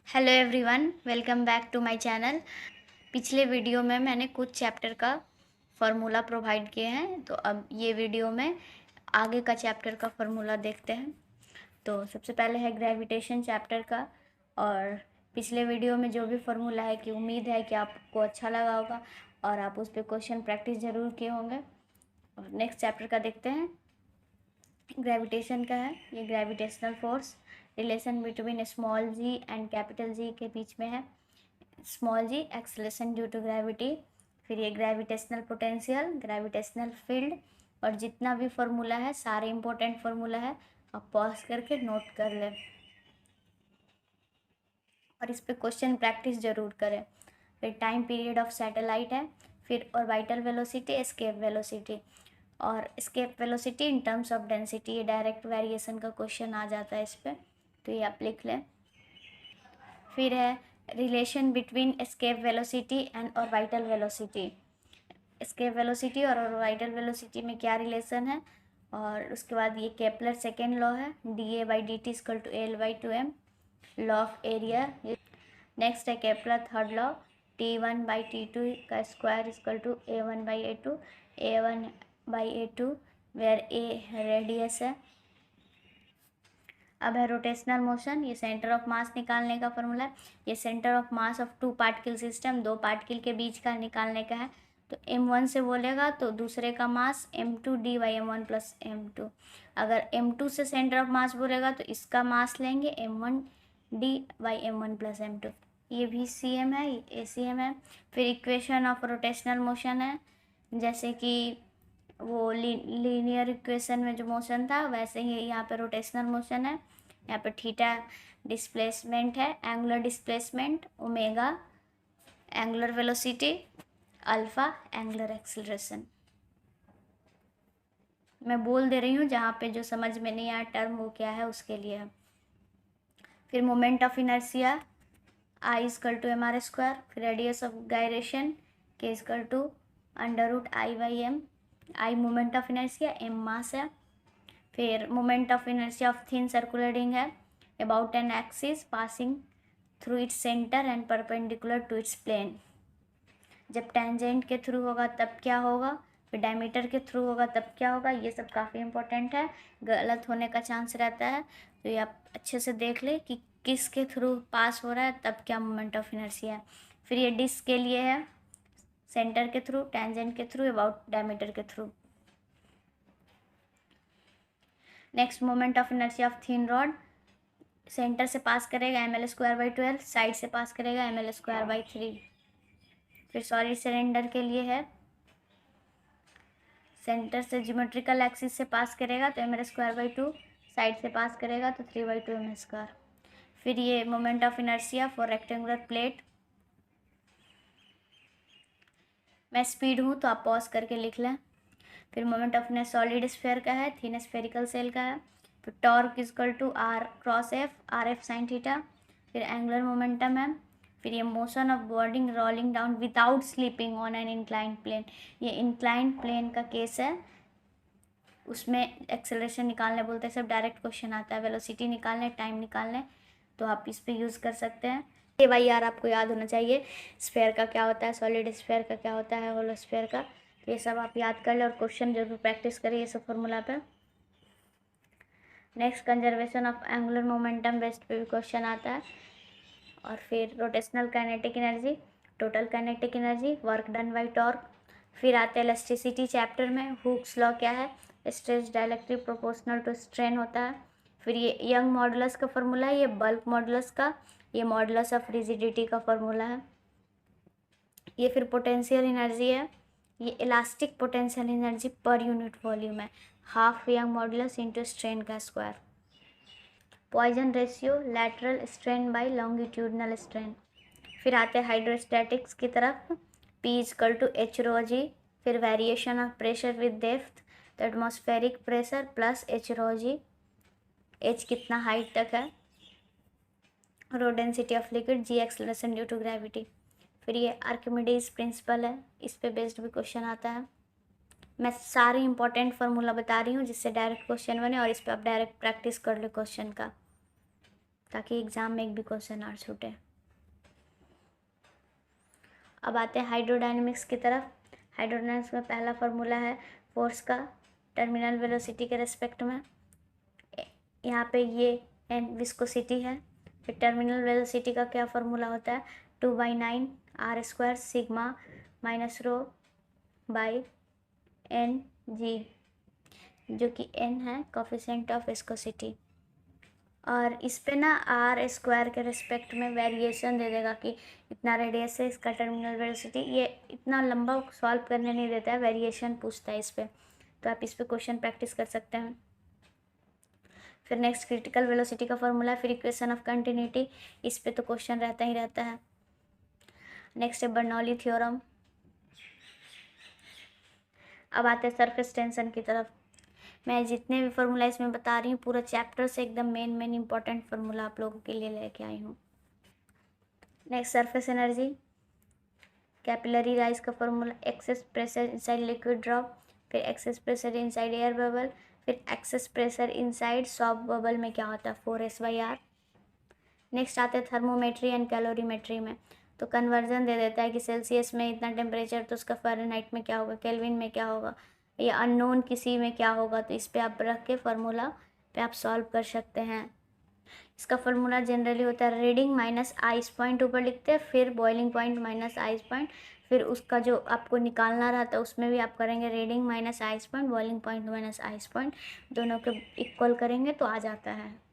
Hello everyone, welcome back to my channel. पिछले video में मैंने कुछ चैप्टर का फार्मूला प्रोवाइड किए हैं, तो अब ये वीडियो में आगे का चैप्टर का फार्मूला देखते हैं। तो सबसे पहले है ग्रेविटेशन चैप्टर का। और पिछले वीडियो में जो भी फार्मूला है कि उम्मीद है कि आपको अच्छा लगा होगा और आप उस पर क्वेश्चन प्रैक्टिस ज़रूर किए होंगे। और नेक्स्ट चैप्टर का देखते हैं। ग्रेविटेशन का है, ये gravitational force, relation between small g and capital G के बीच में है। Small g acceleration due to gravity, फिर ये ग्रेविटेशनल पोटेंशियल, ग्रेविटेशनल फील्ड, और जितना भी फार्मूला है सारे इंपॉर्टेंट फार्मूला है, आप पॉज करके नोट कर लें और इस पर क्वेश्चन प्रैक्टिस जरूर करें। फिर टाइम पीरियड ऑफ सैटेलाइट है, फिर ऑर्बिटल वेलोसिटी, एस्केप वेलोसिटी। और escape velocity in terms of density, ये डायरेक्ट वेरिएशन का क्वेश्चन आ जाता है इस पर, तो ये आप लिख लें। फिर है relation between escape velocity and orbital velocity. Escape velocity और ऑर्बिटल वेलोसिटी में क्या रिलेशन है। और उसके बाद ये केपलर सेकेंड लॉ है, dA/dt equal to L/2m, law of area. Next है केपलर थर्ड लॉ, T1/T2 का square equal to A1/A2, A1/A2 where A radius है। अब है रोटेशनल मोशन, ये सेंटर ऑफ मास निकालने का फॉर्मूला है। ये centre of mass of two particle system, दो पार्टिकल के बीच का निकालने का है। तो m1 से बोलेगा तो दूसरे का मास m2 d/m1 प्लस m2। अगर m2 से सेंटर ऑफ मास बोलेगा तो इसका मास लेंगे m1 d/m1 प्लस m2। ये भी cm है, ये acm है। फिर इक्वेशन ऑफ रोटेशनल मोशन है, जैसे कि वो लीनियर इक्वेशन में जो मोशन था वैसे ही यहाँ पे रोटेशनल मोशन है। यहाँ पे थीटा डिस्प्लेसमेंट है, angular displacement, omega angular velocity, alpha angular acceleration. मैं बोल दे रही हूँ, जहाँ पे जो समझ में नहीं आया टर्म वो क्या है उसके लिए है। फिर moment of inertia I equal to mr²। फिर radius of gyration K equal to √I/m। I moment of inertia, m mass है। फिर moment of inertia of thin circular ring है, about an axis passing through its centre and perpendicular to its plane. जब tangent के थ्रू होगा तब क्या होगा, फिर डायमीटर के थ्रू होगा तब क्या होगा, ये सब काफ़ी इंपॉर्टेंट है, गलत होने का चांस रहता है। तो ये आप अच्छे से देख ले कि किसके थ्रू पास हो रहा है तब क्या मोमेंट ऑफ इनर्शिया है। फिर ये डिस्क के लिए है, सेंटर के थ्रू, टेंजेंट के थ्रू, अबाउट डायमीटर के through. Next moment of inertia of thin rod, centre से पास करेगा ml²/12, साइड से पास करेगा ml²/3। फिर सॉलिड सिलेंडर के लिए है, सेंटर से ज्योमेट्रिकल एक्सिस से पास करेगा तो ml²/2, साइड से पास करेगा तो 3/2 m²। फिर ये moment of inertia for rectangular plate. मैं स्पीड हूँ तो आप पॉज करके लिख लें। फिर moment of inertia solid sphere का है, थिन स्फेरिकल सेल का है। फिर torque equal to R×F, RF sin theta. फिर एंगुलर मोमेंटम है। फिर ये motion of body rolling down without slipping on an inclined plane, ये इंक्लाइंड प्लेन का केस है, उसमें एक्सेलरेशन निकालने बोलते हैं, सब डायरेक्ट क्वेश्चन आता है, वेलोसिटी निकालने, टाइम निकालने, तो आप इस पे यूज़ कर सकते हैं। ये भाई यार आपको याद होना चाहिए, स्फेयर का क्या होता है, सॉलिड स्फेयर का क्या होता है, होलो स्फेयर का, तो ये सब आप याद कर ले और क्वेश्चन जरूर प्रैक्टिस करिए ये सब फॉर्मूला पे। Next conservation of angular momentum based पे भी क्वेश्चन आता है। और फिर rotational kinetic energy, total kinetic energy, work done by torque. फिर आते हैं इलास्टिसिटी चैप्टर में, हुक्स लॉ क्या है, stretch dielectric proportional to strain होता है। फिर ये यंग मॉडुलस का फॉर्मूला है, ये बल्क मॉडुलस का, ये मॉडुलस ऑफ रिजिडिटी का फॉर्मूला है। ये फिर पोटेंशियल एनर्जी है, ये elastic potential energy per unit volume है, half Young modulus into strain का square. Poisson ratio, lateral strain by longitudinal strain. फिर आते हैं हाइड्रोस्टैटिक्स की तरफ, P equal to h ρg। फिर variation of pressure with depth, तो atmospheric pressure plus h ρg, h कितना हाइट तक है, rho density of liquid, g acceleration due to gravity. फिर ये आर्किमिडीज प्रिंसिपल है, इस पे बेस्ड भी क्वेश्चन आता है। मैं सारी इंपॉर्टेंट फार्मूला बता रही हूँ जिससे डायरेक्ट क्वेश्चन बने और इस पर आप डायरेक्ट प्रैक्टिस कर लो क्वेश्चन का। ताकि एग्ज़ाम में एक भी क्वेश्चन ना छूटे। अब आते हैं हाइड्रोडायनेमिक्स की तरफ। हाइड्रोडायनेमिक्स में पहला फार्मूला है फोर्स का टर्मिनल वेलोसिटी के रेस्पेक्ट में। यहाँ पे ये एन विस्कोसिटी है। फिर टर्मिनल वेलोसिटी का क्या फार्मूला होता है, 2/9 r² sigma minus rho by n g, जो कि एन है कोफिशिएंट ऑफ विस्कोसिटी। और इस पे ना r² के रिस्पेक्ट में वेरिएशन दे देगा कि इतना रेडियस है इसका टर्मिनल वेलोसिटी। ये इतना लंबा सॉल्व करने नहीं देता है, वेरिएशन पूछता है इस पे, तो आप इस पे क्वेश्चन प्रैक्टिस कर सकते हैं। फिर नेक्स्ट क्रिटिकल वेलोसिटी का फॉर्मूला है, फिर इक्वेशन ऑफ कंटिन्यूटी, इस पे तो क्वेश्चन रहता ही रहता है। नेक्स्ट है बर्नौली थ्योरम। अब आते हैं सरफेस टेंशन की तरफ। मैं जितने भी फार्मूला इसमें बता रही हूँ पूरा चैप्टर से एकदम मेन इंपॉर्टेंट फार्मूला आप लोगों के लिए लेके आई हूँ। Next surface energy, capillary rise का formula, excess pressure inside liquid drop, फिर excess pressure inside air bubble, फिर excess pressure inside soft bubble में क्या होता है, 4s/r। नेक्स्ट आते हैं थर्मोमेट्री एंड कैलोरीमेट्री में, तो कन्वर्जन दे देता है कि सेल्सियस में इतना टेम्परेचर तो उसका फ़ारेनहाइट में क्या होगा, केल्विन में क्या होगा, या अननोन किसी में क्या होगा, तो इस पे आप रख के फार्मूला पे आप सॉल्व कर सकते हैं। इसका फार्मूला जनरली होता है रीडिंग माइनस आइस पॉइंट ऊपर लिखते हैं, फिर boiling point minus ice point, फिर उसका जो आपको निकालना रहता है उसमें भी आप करेंगे reading minus ice point, boiling point minus ice point, दोनों के इक्वल करेंगे तो आ जाता है।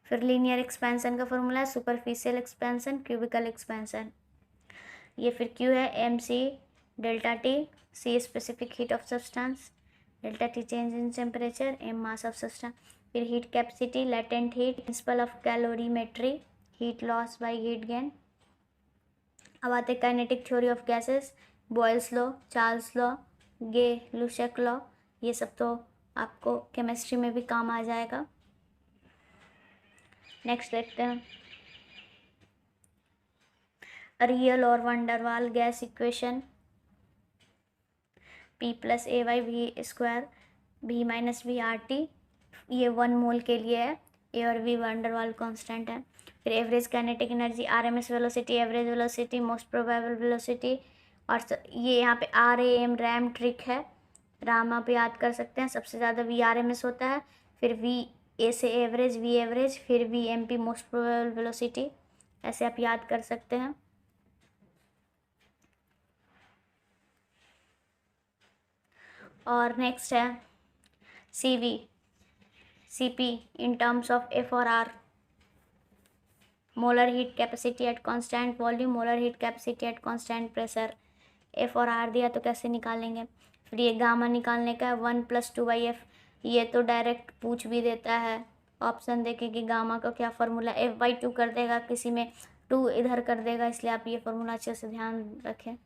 फिर लीनियर एक्सपेंशन का फॉर्मूला है सुपरफिशियल एक्सपेंशन, क्यूबिकल एक्सपेंशन। ये फिर क्यू है mc delta T, C specific heat of substance, delta T change in temperature, m mass of substance. फिर heat capacity, latent heat, principle of calorimetry, heat loss by heat gain. अब आते kinetic theory of gases, Boyle's law, Charles law, Gay Lussac law, ये सब तो आपको chemistry में भी काम आ जाएगा। नेक्स्ट देखते हैं रियल और van der Waals gas equation, P + A/V² V - V/RT, ये 1 मोल के लिए है, ए और वी वंडरवाल कांस्टेंट है। फिर average kinetic energy, RMS velocity, average velocity, most probable velocity, और ये यहाँ पे RAM रैम ट्रिक है, राम आप याद कर सकते हैं। सबसे ज़्यादा VRMS होता है, फिर VA से एवरेज, V एवरेज, फिर VMP मोस्ट प्रोबेबल वेलोसिटी, ऐसे आप याद कर सकते हैं। और नेक्स्ट है CP in terms of F और R, molar heat capacity at constant volume, molar heat capacity at constant pressure. F और R दिया तो कैसे निकालेंगे। फिर ये गामा निकालने का है 1 + 2/f, ये तो डायरेक्ट पूछ भी देता है, ऑप्शन देके कि गामा का क्या फार्मूला, F/2 कर देगा, किसी में 2 इधर कर देगा, इसलिए आप ये फार्मूला अच्छे से ध्यान रखें।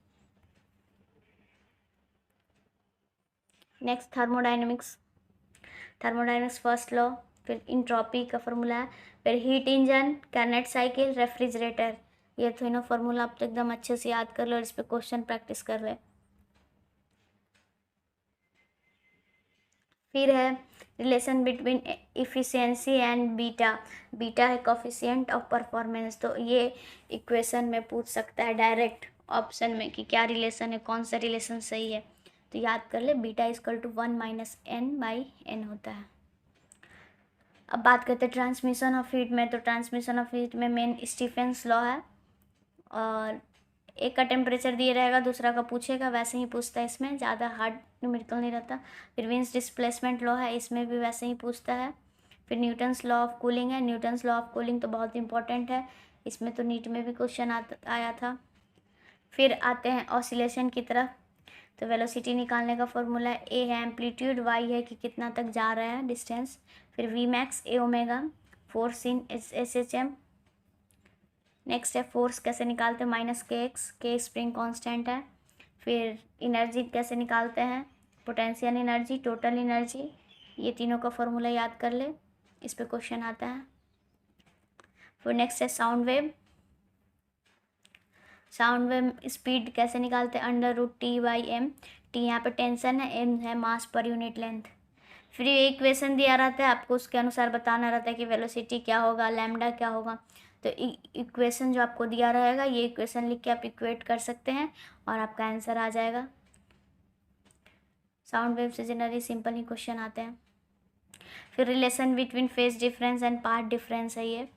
नेक्स्ट थर्मोडाइनमिक्स फर्स्ट लॉ, फिर इंट्रॉपी का फार्मूला है, फिर heat engine, Carnot cycle, refrigerator, ये तीनों फार्मूला आप तो एकदम अच्छे से याद कर लो और इस पर क्वेश्चन प्रैक्टिस कर ले। फिर है relation between efficiency and beta है कोफिशिएंट ऑफ परफॉर्मेंस, तो ये इक्वेशन में पूछ सकता है डायरेक्ट ऑप्शन में कि क्या रिलेशन है, कौन सा रिलेशन सही है, तो याद कर ले बीटा = 1 - n/n होता है। अब बात करते हैं ट्रांसमिशन ऑफ हीट में, तो ट्रांसमिशन ऑफ हीट में मेन स्टीफेंस लॉ है, और एक का टेम्परेचर दिए रहेगा, दूसरा का पूछेगा, वैसे ही पूछता है, इसमें ज़्यादा हार्ड न्यूमेरिकल नहीं रहता। फिर विंस डिस्प्लेसमेंट लॉ है, इसमें भी वैसे ही पूछता है। फिर न्यूटन्स लॉ ऑफ कूलिंग है, न्यूटन्स लॉ ऑफ कूलिंग तो बहुत इंपॉर्टेंट है, इसमें तो नीट में भी क्वेश्चन आया था। फिर आते हैं ऑसिलेशन की तरफ, तो वेलोसिटी निकालने का फॉर्मूला है, ए है एम्पलीट्यूड, वाई है कि कितना तक जा रहा है डिस्टेंस, फिर v max A omega, force in SHM। Next है फोर्स कैसे निकालते हैं, -kx, के स्प्रिंग कांस्टेंट है। फिर एनर्जी कैसे निकालते हैं, पोटेंशियल एनर्जी, टोटल एनर्जी, ये तीनों का फॉर्मूला याद कर ले, इस पे क्वेश्चन आता है। फिर नेक्स्ट है साउंड वेव स्पीड कैसे निकालते हैं, √T/m, T यहाँ पे टेंशन है, m है मास पर यूनिट लेंथ। फिर ये इक्वेशन दिया रहता है, आपको उसके अनुसार बताना रहता है कि वेलोसिटी क्या होगा, लैम्डा क्या होगा। तो इक्वेशन जो आपको दिया रहेगा, ये इक्वेशन लिख के आप इक्वेट कर सकते हैं और आपका आंसर आ जाएगा। साउंड वेव से जनरली सिंपल ही क्वेश्चन आते हैं। फिर relation between phase difference and path difference है ये।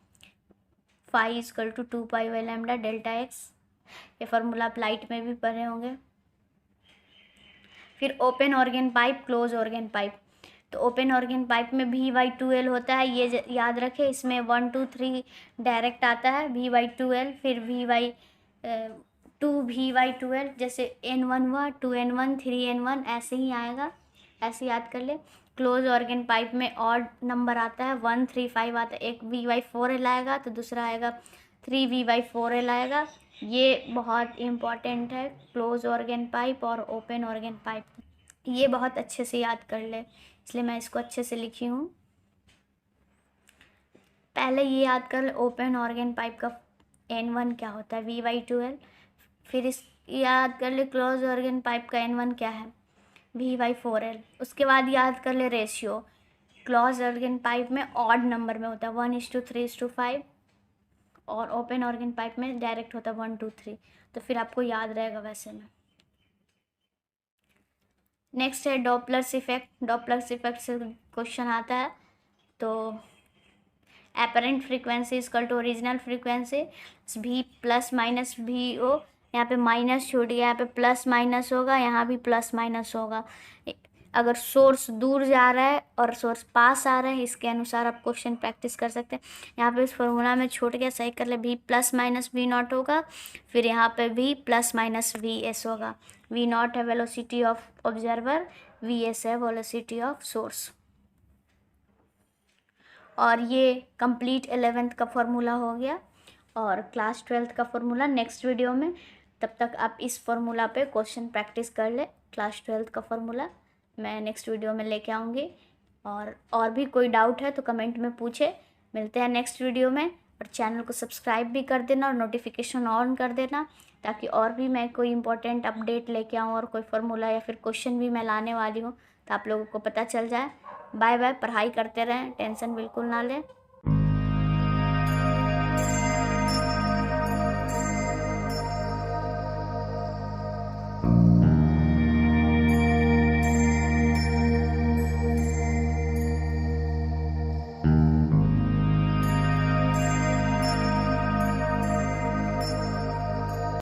Phi is equal to 2π/λ delta X. ये फार्मूला आप लाइट में भी पढ़े होंगे। फिर open organ pipe, close organ pipe. तो ओपन ऑर्गन पाइप में V/2L होता है, ये याद रखें। इसमें 1 2 3 डायरेक्ट आता है, V/2L, फिर V/2L, जैसे N1 हुआ, 2N1, 3N1, ऐसे ही आएगा, ऐसे याद कर ले। क्लोज ऑर्गन पाइप में ऑड नंबर आता है, 1 3 5 आता है। एक V/4L आएगा तो दूसरा आएगा 3V/4L आएगा। ये बहुत इम्पॉर्टेंट है, क्लोज ऑर्गन पाइप और ओपन ऑर्गन पाइप। ये बहुत अच्छे से याद कर ले, इसलिए मैं इसको अच्छे से लिखी हूँ। पहले ये याद कर ले ओपन ऑर्गन पाइप का N1 क्या होता है, V/2L। फिर इस याद कर ले क्लोज ऑर्गन पाइप का N1 क्या है, V/4L। उसके बाद याद कर ले रेशियो। क्लोज ऑर्गन पाइप में ऑड नंबर में होता है, 1:3:5, और ओपन ऑर्गन पाइप में डायरेक्ट होता है 1 2 3। तो फिर आपको याद रहेगा वैसे में। नेक्स्ट है डॉपलर्स इफेक्ट। डॉपलर्स इफेक्ट से क्वेश्चन आता है। तो apparent frequency equal to original frequency, V plus minus VO। यहाँ पे माइनस छूट गया, यहाँ पे प्लस माइनस होगा, यहाँ भी प्लस माइनस होगा। अगर सोर्स दूर जा रहा है और सोर्स पास आ रहा है, इसके अनुसार आप क्वेश्चन प्रैक्टिस कर सकते हैं। यहाँ पे इस फॉर्मूला में छूट गया, सही कर ले। V प्लस माइनस V0 होगा, फिर यहाँ पे V प्लस माइनस VS होगा। V0 है वेलोसिटी ऑफ ऑब्जर्वर, VS है वेलोसिटी ऑफ सोर्स। और ये कंप्लीट 11th का फॉर्मूला हो गया और क्लास 12th का फॉर्मूला नेक्स्ट वीडियो में। तब तक आप इस फॉर्मूला पे क्वेश्चन प्रैक्टिस कर ले। क्लास 12th का फॉर्मूला मैं नेक्स्ट वीडियो में लेके आऊँगी। और भी कोई डाउट है तो कमेंट में पूछे। मिलते हैं नेक्स्ट वीडियो में। और चैनल को सब्सक्राइब भी कर देना और नोटिफिकेशन ऑन कर देना, ताकि और भी मैं कोई इंपॉर्टेंट अपडेट लेके आऊँ और कोई फार्मूला या फिर क्वेश्चन भी मैं लाने वाली हूँ तो आप लोगों को पता चल जाए। Bye bye. पढ़ाई करते रहें, टेंशन बिल्कुल ना लें।